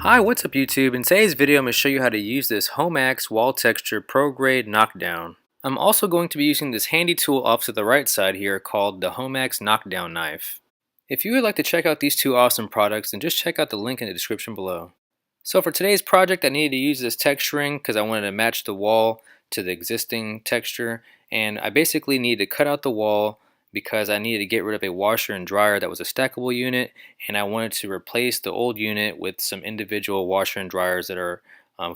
Hi, what's up YouTube? In today's video I'm going to show you how to use this Homax Wall Texture Pro Grade Knockdown. I'm also going to be using this handy tool off to the right side here called the Homax Knockdown Knife. If you would like to check out these two awesome products, then just check out the link in the description below. So for today's project I needed to use this texturing because I wanted to match the wall to the existing texture, and I basically needed to cut out the wall because I needed to get rid of a washer and dryer that was a stackable unit, and I wanted to replace the old unit with some individual washer and dryers that are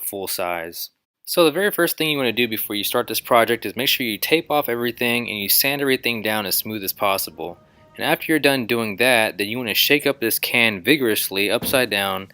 full size. So the very first thing you want to do before you start this project is make sure you tape off everything and you sand everything down as smooth as possible. And after you're done doing that, then you want to shake up this can vigorously upside down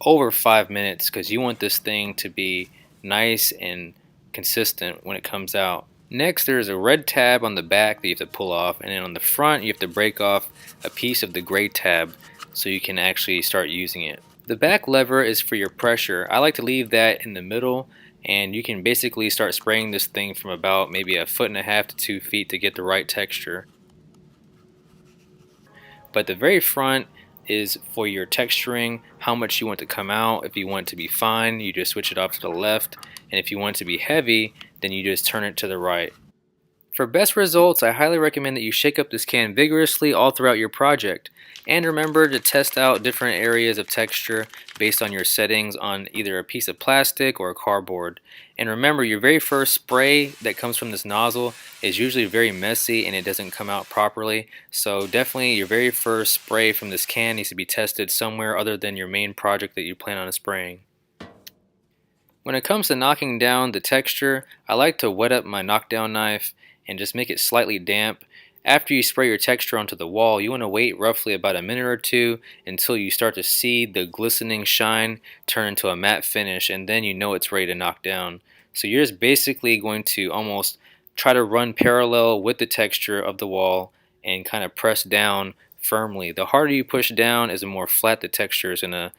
over 5 minutes because you want this thing to be nice and consistent when it comes out. Next, there's a red tab on the back that you have to pull off, and then on the front you have to break off a piece of the gray tab so you can actually start using it. The back lever is for your pressure. I like to leave that in the middle, and you can basically start spraying this thing from about maybe 1.5 to 2 feet to get the right texture. But the very front is for your texturing, how much you want to come out. If you want it to be fine, you just switch it off to the left, and if you want it to be heavy, then you just turn it to the right. For best results, I highly recommend that you shake up this can vigorously all throughout your project. And remember to test out different areas of texture based on your settings on either a piece of plastic or a cardboard. And remember, your very first spray that comes from this nozzle is usually very messy and it doesn't come out properly. So definitely your very first spray from this can needs to be tested somewhere other than your main project that you plan on spraying. When it comes to knocking down the texture, I like to wet up my knockdown knife and just make it slightly damp. After you spray your texture onto the wall, you want to wait roughly about a minute or two until you start to see the glistening shine turn into a matte finish, and then you know it's ready to knock down. So you're just basically going to almost try to run parallel with the texture of the wall and kind of press down firmly. The harder you push down is the more flat the texture is going to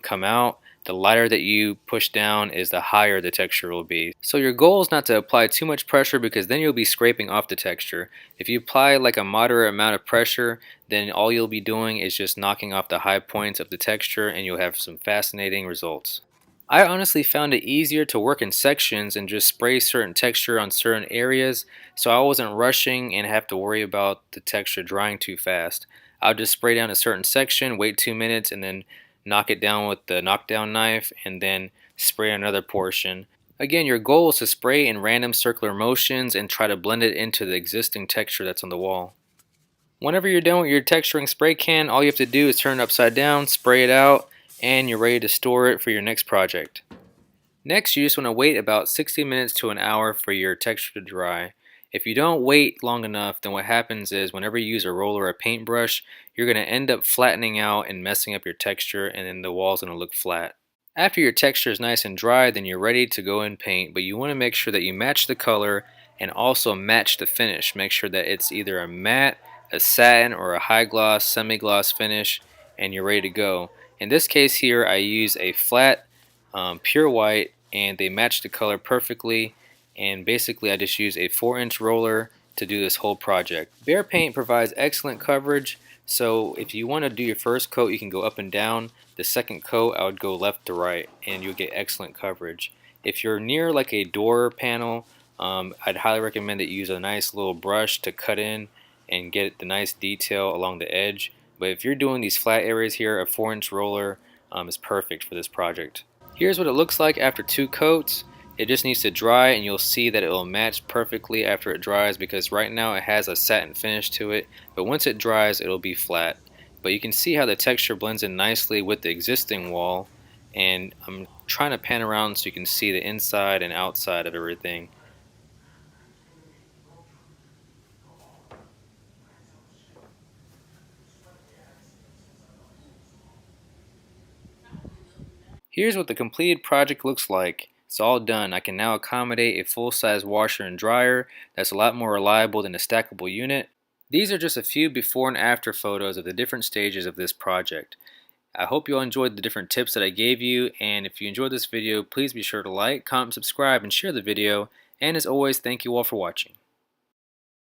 come out. The lighter that you push down is the higher the texture will be. So your goal is not to apply too much pressure because then you'll be scraping off the texture. If you apply like a moderate amount of pressure, then all you'll be doing is just knocking off the high points of the texture and you'll have some fascinating results. I honestly found it easier to work in sections and just spray certain texture on certain areas, so I wasn't rushing and have to worry about the texture drying too fast. I'll just spray down a certain section, wait 2 minutes, and then knock it down with the knockdown knife, and then spray another portion. Again, your goal is to spray in random circular motions and try to blend it into the existing texture that's on the wall. Whenever you're done with your texturing spray can, all you have to do is turn it upside down, spray it out, and you're ready to store it for your next project. Next, you just want to wait about 60 minutes to an hour for your texture to dry. If you don't wait long enough, then what happens is whenever you use a roller or a paintbrush, you're going to end up flattening out and messing up your texture, and then the wall's going to look flat. After your texture is nice and dry, then you're ready to go and paint, but you want to make sure that you match the color and also match the finish. Make sure that it's either a matte, a satin, or a high gloss, semi-gloss finish, and you're ready to go. In this case here, I use a flat, pure white, and they match the color perfectly, and basically I just use a 4-inch roller to do this whole project. Behr paint provides excellent coverage, so if you want to do your first coat you can go up and down. The second coat I would go left to right and you'll get excellent coverage. If you're near like a door panel, I'd highly recommend that you use a nice little brush to cut in and get the nice detail along the edge. But if you're doing these flat areas here, a 4-inch roller is perfect for this project. Here's what it looks like after 2 coats. It just needs to dry and you'll see that it will match perfectly after it dries because right now it has a satin finish to it, but once it dries it'll be flat. But you can see how the texture blends in nicely with the existing wall, and I'm trying to pan around so you can see the inside and outside of everything. Here's what the completed project looks like. It's all done. I can now accommodate a full-size washer and dryer that's a lot more reliable than a stackable unit. These are just a few before and after photos of the different stages of this project. I hope you all enjoyed the different tips that I gave you, and if you enjoyed this video, please be sure to like, comment, subscribe, and share the video. And as always, thank you all for watching.